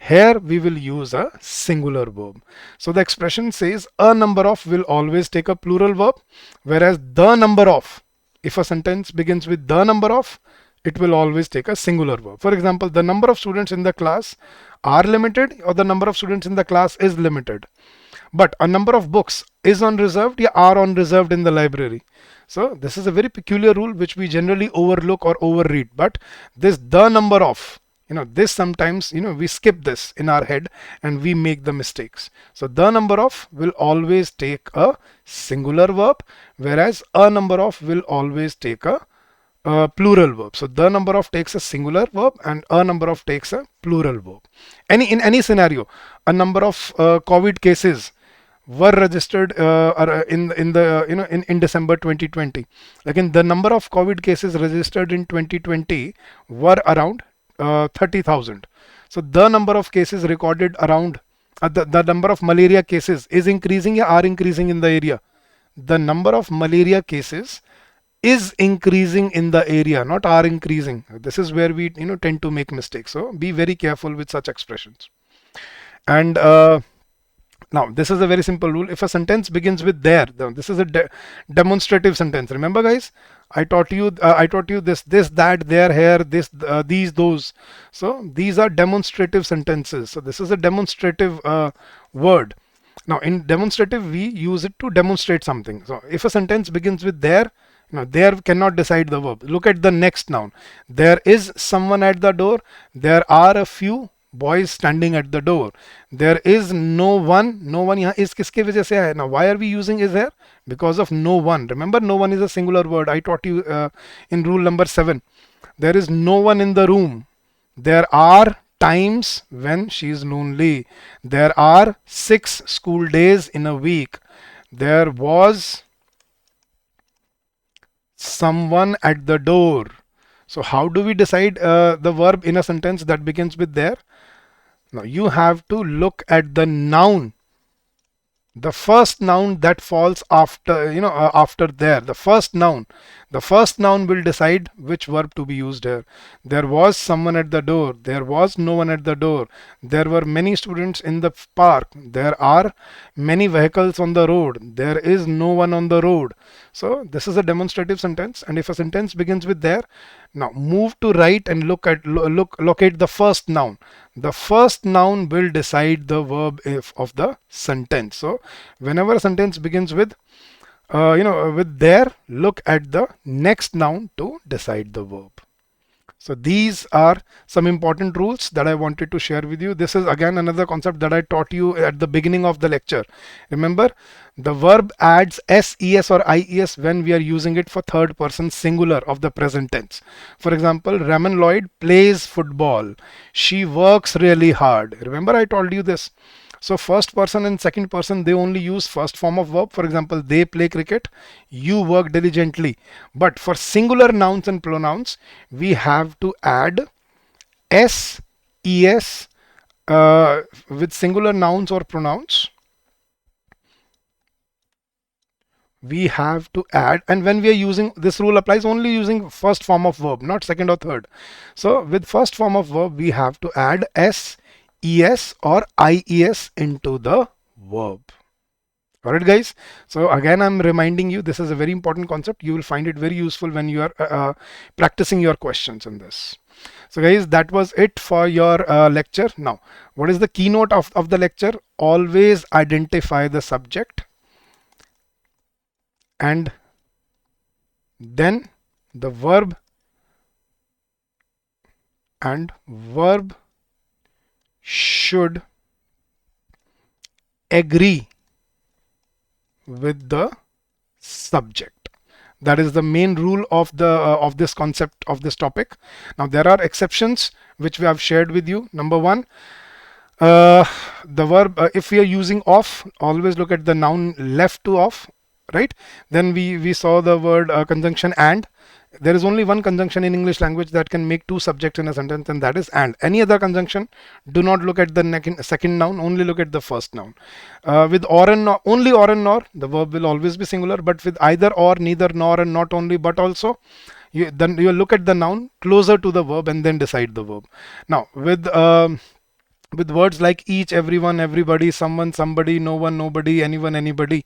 Here we will use a singular verb. So the expression says a number of will always take a plural verb, whereas the number of, if a sentence begins with the number of, it will always take a singular verb. For example, the number of students in the class are limited, or the number of students in the class is limited. But a number of books is on reserved या are on reserved in the library. So this is a very peculiar rule which we generally overlook or overread. But this the number of, this sometimes, we skip this in our head and we make the mistakes. So the number of will always take a singular verb, whereas a number of will always take a plural verb. So the number of takes a singular verb and a number of takes a plural verb. In any scenario, a number of COVID cases were registered in December 2020. Again, the number of COVID cases registered in 2020 were around 30,000. So the number of cases recorded around the number of malaria cases is increasing or are increasing in the area. The number of malaria cases is increasing in the area, not are increasing. This is where we tend to make mistakes. So be very careful with such expressions. And now, this is a very simple rule. If a sentence begins with there, this is a demonstrative sentence. Remember, guys, I taught you this, that, there, here, this, these, those. So these are demonstrative sentences. So this is a demonstrative word. Now, in demonstrative, we use it to demonstrate something. So if a sentence begins with there, there cannot decide the verb. Look at the next noun. There is someone at the door. There are a few boys standing at the door. There is no one. No one यहाँ is किसके वजह से है? Now why are we using is here? Because of no one. Remember, no one is a singular word. I taught you in rule number 7. There is no one in the room. There are times when she is lonely. There are 6 school days in a week. There was someone at the door. So how do we decide the verb in a sentence that begins with there? Now you have to look at the noun, the first noun that falls after, after there, the first noun will decide which verb to be used here. There was someone at the door. There was no one at the door. There were many students in the park. There are many vehicles on the road. There is no one on the road. So this is a demonstrative sentence, and if a sentence begins with there, now move to right and locate the first noun. The first noun will decide the verb if of the sentence. So whenever a sentence begins with with there, look at the next noun to decide the verb. So these are some important rules that I wanted to share with you. This is again another concept that I taught you at the beginning of the lecture. Remember, the verb adds ses or ies when we are using it for third person singular of the present tense. For example, Raman Lloyd plays football. She works really hard. Remember, I told you this. So first person and second person, they only use first form of verb. For example, they play cricket, you work diligently. But for singular nouns and pronouns, we have to add s, es with singular nouns or pronouns. We have to add, and when we are using, this rule applies only using first form of verb, not second or third. So with first form of verb, we have to add s, es or ies into the verb. Alright guys, so again I'm reminding you, this is a very important concept. You will find it very useful when you are practicing your questions in this. So guys, that was it for your lecture. Now, what is the keynote of the lecture? Always identify the subject and then the verb, and verb should agree with the subject. That is the main rule of the of this concept of this topic. Now there are exceptions which we have shared with you. Number one, the verb, if we are using of, always look at the noun left to of, right? Then we saw the word conjunction and. There is only one conjunction in English language that can make two subjects in a sentence, and that is and. Any other conjunction, do not look at the second noun, only look at the first noun. With or and nor, only or and nor, the verb will always be singular, but with either or, neither, nor, and not only, but also, then you look at the noun closer to the verb and then decide the verb. Now, with words like each, everyone, everybody, someone, somebody, no one, nobody, anyone, anybody,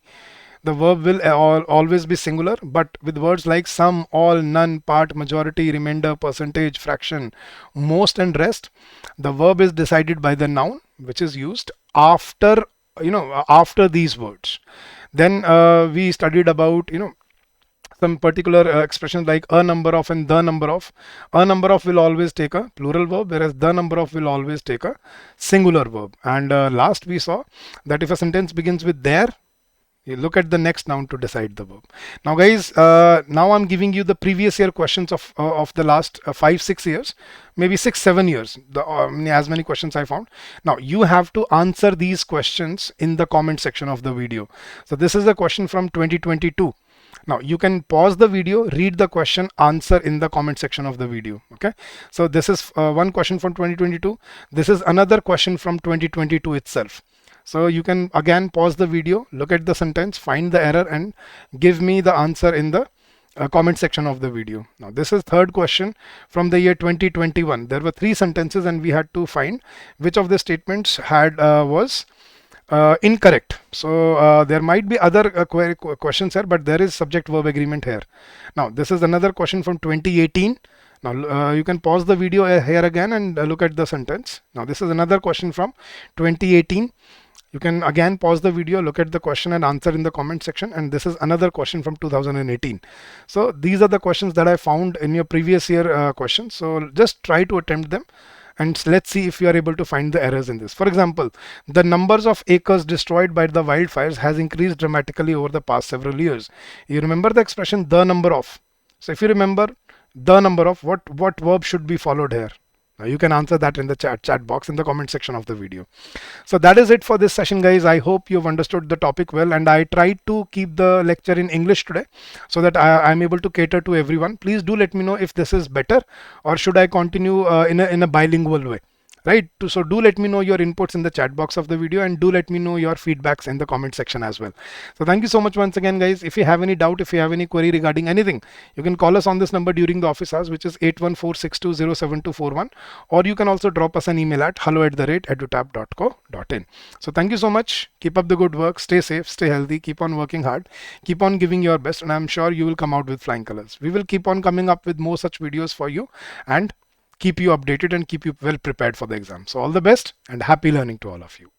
the verb will always be singular. But with words like some, all, none, part, majority, remainder, percentage, fraction, most, and rest, the verb is decided by the noun which is used after after these words. Then we studied about some particular expressions like a number of and the number of. A number of will always take a plural verb, whereas the number of will always take a singular verb. And last we saw that if a sentence begins with there, you look at the next noun to decide the verb. Now guys, now I'm giving you the previous year questions of the last 5-6 years, maybe 6-7 years, as many questions I found. Now you have to answer these questions in the comment section of the video. So this is a question from 2022. Now you can pause the video, read the question, answer in the comment section of the video. Okay, so this is one question from 2022. This is another question from 2022 itself. So you can again pause the video, look at the sentence, find the error, and give me the answer in the comment section of the video. Now this is third question from the year 2021. There were 3 sentences and we had to find which of the statements had was incorrect. So there might be other questions here, but there is subject verb agreement here. Now this is another question from 2018. Now you can pause the video here again and look at the sentence. Now this is another question from 2018. You can again pause the video, look at the question and answer in the comment section. And this is another question from 2018. So these are the questions that I found in your previous year questions. So just try to attempt them and let's see if you are able to find the errors in this. For example, the numbers of acres destroyed by the wildfires has increased dramatically over the past several years. You remember the expression the number of. So if you remember, the number of what verb should be followed here? You can answer that in the chat box in the comment section of the video. So that is it for this session, guys. I hope you've understood the topic well, and I tried to keep the lecture in English today so that I'm able to cater to everyone. Please do let me know if this is better, or should I continue in a bilingual way. Right, so do let me know your inputs in the chat box of the video, and do let me know your feedbacks in the comment section as well. So thank you so much once again, guys. If you have any doubt, if you have any query regarding anything, you can call us on this number during the office hours, which is 8146207241, or you can also drop us an email at hello@edutab.co.in. So thank you so much. Keep up the good work. Stay safe, stay healthy, keep on working hard, keep on giving your best, and I'm sure you will come out with flying colors. We will keep on coming up with more such videos for you, and keep you updated and keep you well prepared for the exam. So all the best and happy learning to all of you.